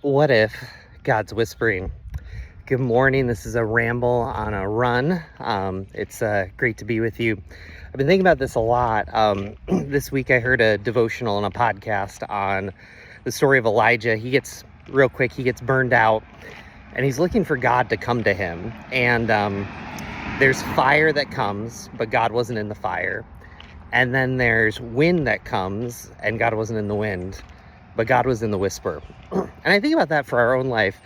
What if God's whispering? Good morning. This is a ramble on a run. It's great to be with you. I've been thinking about this a lot. This week I heard a devotional and a podcast on the story of Elijah. He gets burned out and he's looking for God to come to him. And there's fire that comes, but God wasn't in the fire. And then there's wind that comes and God wasn't in the wind, but God was in the whisper. And I think about that for our own life.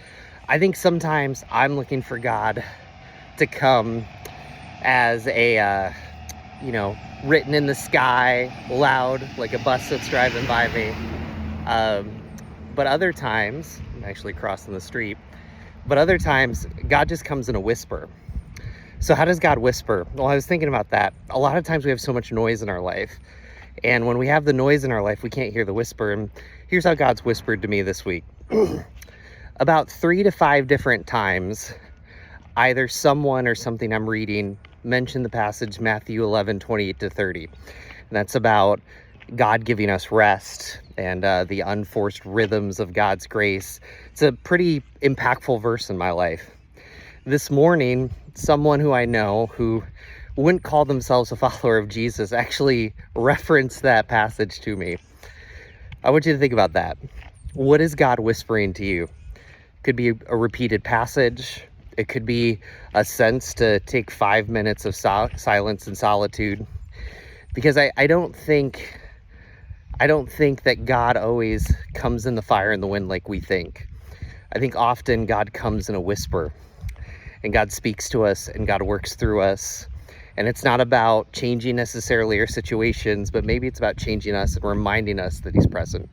I think sometimes I'm looking for God to come as a, written in the sky, loud, like a bus that's driving by me. But other times, I'm actually crossing the street, but other times God just comes in a whisper. So how does God whisper? Well, I was thinking about that. A lot of times we have so much noise in our life. And when we have the noise in our life, we can't hear the whisper. And here's how God's whispered to me this week. About 3 to 5 different times, either someone or something I'm reading mentioned the passage Matthew 11:28-30. And that's about God giving us rest and the unforced rhythms of God's grace. It's a pretty impactful verse in my life. This morning, someone who I know who wouldn't call themselves a follower of Jesus actually referenced that passage to me. I want you to think about that. What is God whispering to you? It could be a repeated passage. It could be a sense to take 5 minutes of silence and solitude. Because I don't think that God always comes in the fire and the wind like we think. I think often God comes in a whisper. And God speaks to us and God works through us. And it's not about changing necessarily our situations, but maybe it's about changing us and reminding us that He's present.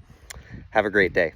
Have a great day.